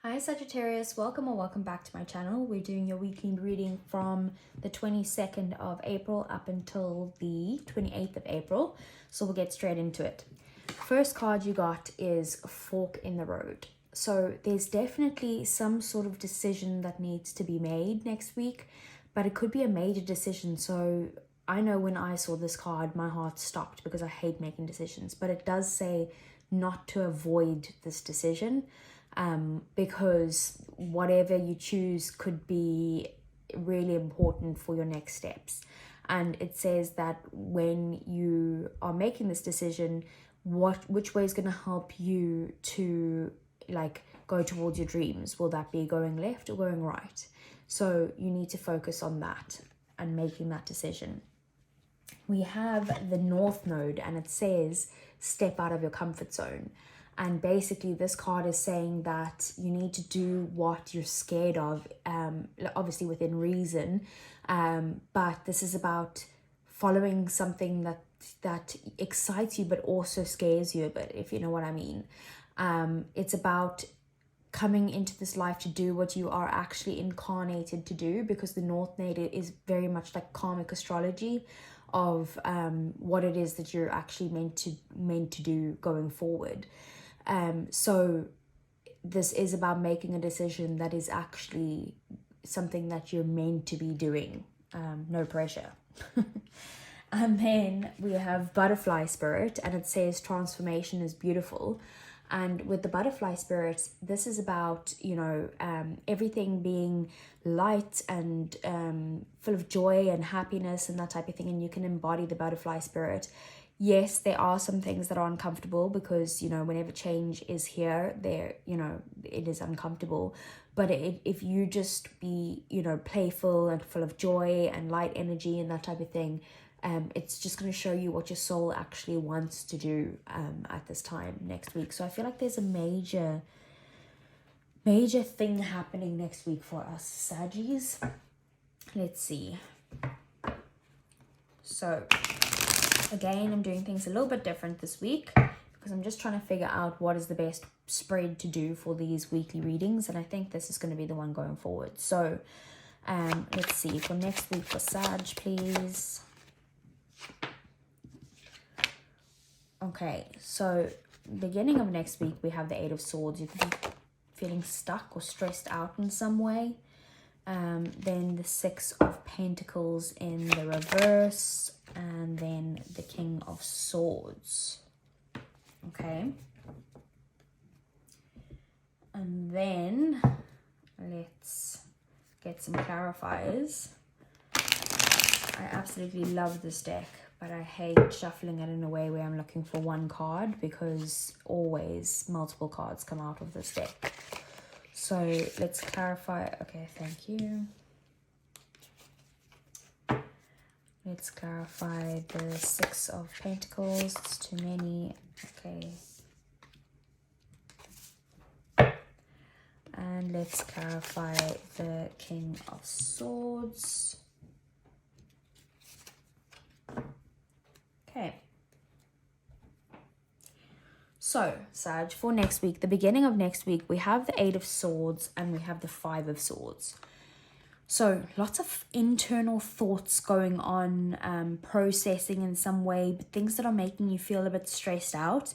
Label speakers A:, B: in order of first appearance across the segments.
A: Hi Sagittarius, welcome or welcome back to my channel. We're doing your weekly reading from the 22nd of April up until the 28th of April. So we'll get straight into it. First card you got is Fork in the Road. So there's definitely some sort of decision that needs to be made next week, but it could be a major decision. So I know when I saw this card, my heart stopped because I hate making decisions, but it does say not to avoid this decision. Because whatever you choose could be really important for your next steps. And it says that when you are making this decision, which way is going to help you to go towards your dreams? Will that be going left or going right? So you need to focus on that and making that decision. We have the North Node and it says step out of your comfort zone. And basically this card is saying that you need to do what you're scared of, obviously within reason, but this is about following something that excites you but also scares you a bit, if you know what I mean. It's about coming into this life to do what you are actually incarnated to do, because the North Node is very much like karmic astrology of what it is that you're actually meant to do going forward. So this is about making a decision that is actually something that you're meant to be doing. No pressure. And then we have Butterfly Spirit and it says transformation is beautiful. And with the Butterfly Spirit, this is about, everything being light and full of joy and happiness and that type of thing. And you can embody the Butterfly Spirit. Yes, there are some things that are uncomfortable because, whenever change is here, it is uncomfortable. But if you just be, playful and full of joy and light energy and that type of thing, it's just going to show you what your soul actually wants to do at this time next week. So I feel like there's a major thing happening next week for us Saggies. Let's see. So again, I'm doing things a little bit different this week because I'm just trying to figure out what is the best spread to do for these weekly readings. And I think this is going to be the one going forward. So let's see. For next week for Sag, please. Okay, so beginning of next week, we have the Eight of Swords. You could be feeling stuck or stressed out in some way. Then the Six of Pentacles in the reverse. And then the King of Swords. Okay. And then let's get some clarifiers. I absolutely love this deck, but I hate shuffling it in a way where I'm looking for one card because always multiple cards come out of this deck. So let's clarify. Okay, thank you. Let's clarify the Six of Pentacles. It's too many. Okay. And let's clarify the King of Swords. Okay. So, Sag, for next week, the beginning of next week, we have the Eight of Swords and we have the Five of Swords. So lots of internal thoughts going on, processing in some way, but things that are making you feel a bit stressed out.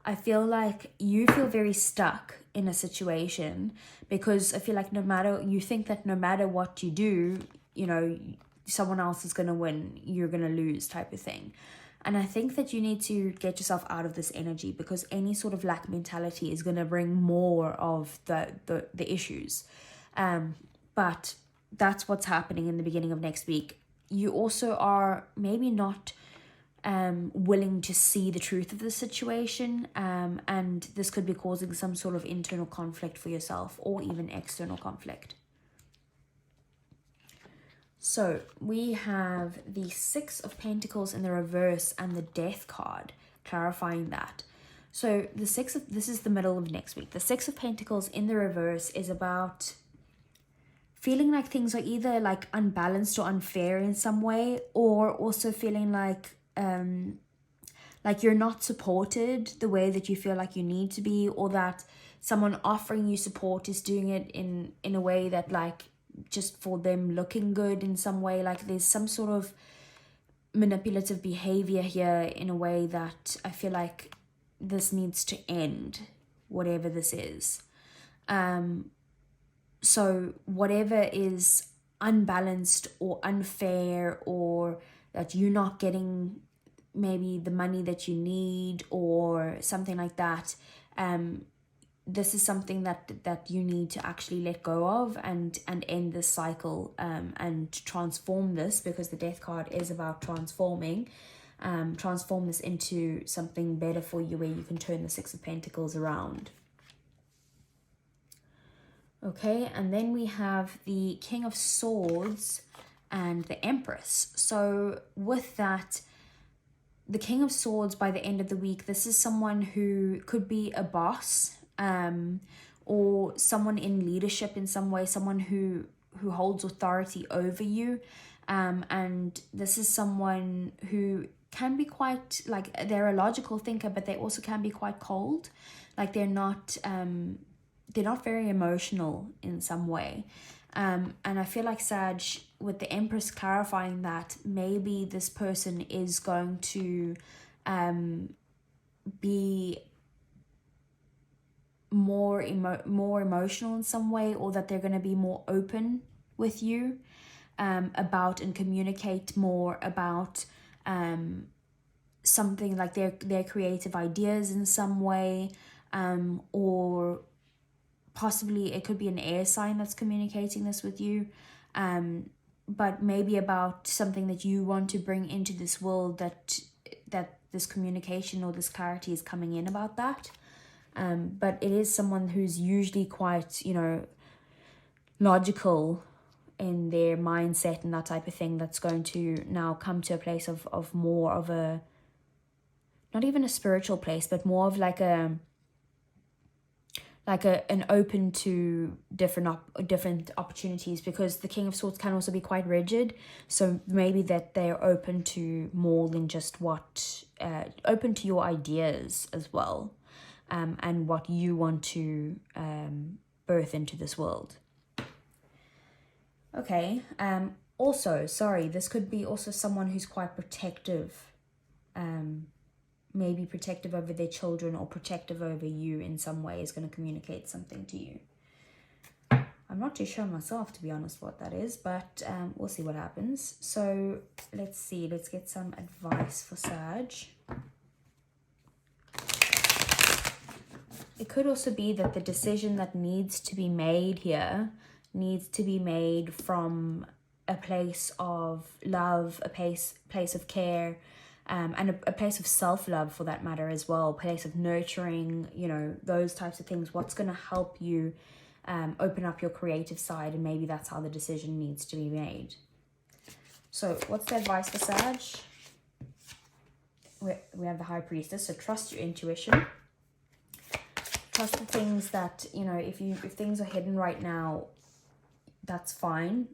A: I feel like you feel very stuck in a situation because I feel like you think that no matter what you do, someone else is going to win, you're going to lose type of thing. And I think that you need to get yourself out of this energy because any sort of lack mentality is going to bring more of the issues. But that's what's happening in the beginning of next week. You also are maybe not willing to see the truth of the situation, and this could be causing some sort of internal conflict for yourself or even external conflict. So we have the Six of Pentacles in the reverse and the Death card, clarifying that. So this is the middle of next week. The Six of Pentacles in the reverse is about feeling like things are either like unbalanced or unfair in some way, or also feeling like like you're not supported the way that you feel like you need to be, or that someone offering you support is doing it in a way that like just for them looking good in some way. Like there's some sort of manipulative behavior here in a way that I feel like this needs to end, whatever this is. So whatever is unbalanced or unfair, or that you're not getting maybe the money that you need or something like that, this is something that you need to actually let go of and end this cycle, and transform this, because the Death card is about transforming. Transform this into something better for you, where you can turn the Six of Pentacles around. Okay, and then we have the King of Swords and the Empress. So with that, the King of Swords, by the end of the week, this is someone who could be a boss, or someone in leadership in some way, someone who holds authority over you, and this is someone who can be quite, like, they're a logical thinker, but they also can be quite cold. Like they're not very emotional in some way, and I feel like Sag, with the Empress clarifying that maybe this person is going to be more emotional in some way, or that they're going to be more open with you about and communicate more about something like their creative ideas in some way, or possibly it could be an air sign that's communicating this with you, but maybe about something that you want to bring into this world, that this communication or this clarity is coming in about that. But it is someone who's usually quite, logical in their mindset and that type of thing, that's going to now come to a place of more of a, not even a spiritual place, but more of like an open to different opportunities, because the King of Swords can also be quite rigid. So maybe that they're open to more than just open to your ideas as well, and what you want to birth into this world. Okay, also, sorry, this could be also someone who's quite protective, maybe protective over their children or protective over you in some way, is going to communicate something to you. I'm not too sure myself, to be honest, what that is, but we'll see what happens. So let's see, let's get some advice for Sag. It could also be that the decision that needs to be made here needs to be made from a place of love, a place of care, and a place of self-love for that matter as well, a place of nurturing, those types of things. What's going to help you open up your creative side, and maybe that's how the decision needs to be made. So what's the advice for Sag? We have the High Priestess, so trust your intuition. Trust the things that, if things are hidden right now, that's fine.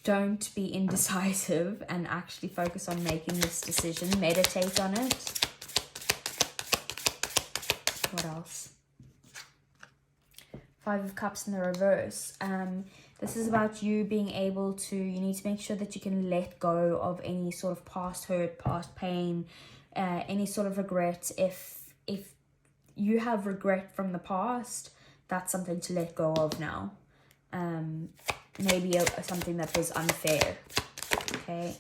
A: Don't be indecisive and actually focus on making this decision. Meditate on it. What else? Five of Cups in the reverse. This is about you being able to, you need to make sure that you can let go of any sort of past hurt, past pain, any sort of regret. If you have regret from the past, that's something to let go of now. Maybe something that was unfair. Okay,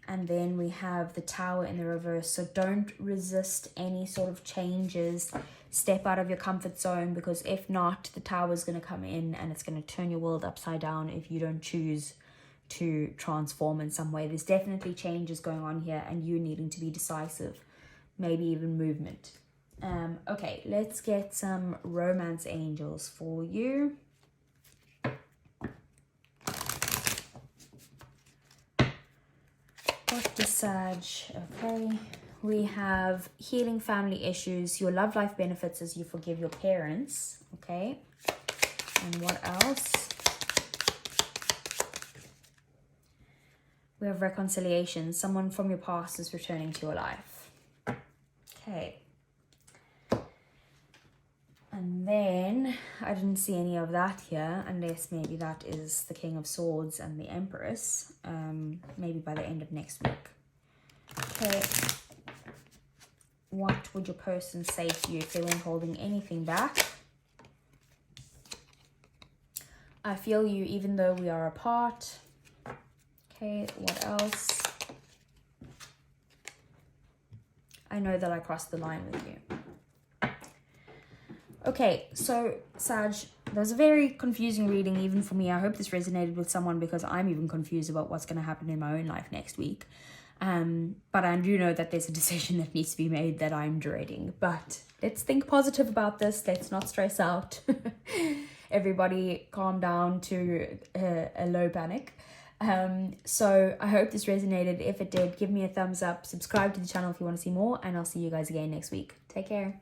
A: and then we have the Tower in the reverse. So don't resist any sort of changes. Step out of your comfort zone, because if not, the Tower is going to come in and it's going to turn your world upside down if you don't choose to transform in some way. There's definitely changes going on here, and you needing to be decisive, maybe even movement. Okay, let's get some romance angels for you. What does Sag? Okay, we have healing family issues. Your love life benefits as you forgive your parents. Okay, and what else? We have reconciliation. Someone from your past is returning to your life. Okay. And then I didn't see any of that here, unless maybe that is the King of Swords and the Empress. Maybe by the end of next week. Okay. What would your person say to you if they weren't holding anything back? I feel you even though we are apart. Okay, what else? I know that I crossed the line with you. Okay, so Sag, that was a very confusing reading even for me. I hope this resonated with someone because I'm even confused about what's going to happen in my own life next week. But I do know that there's a decision that needs to be made that I'm dreading. But let's think positive about this. Let's not stress out. Everybody calm down to a low panic. So I hope this resonated. If it did, give me a thumbs up. Subscribe to the channel if you want to see more. And I'll see you guys again next week. Take care.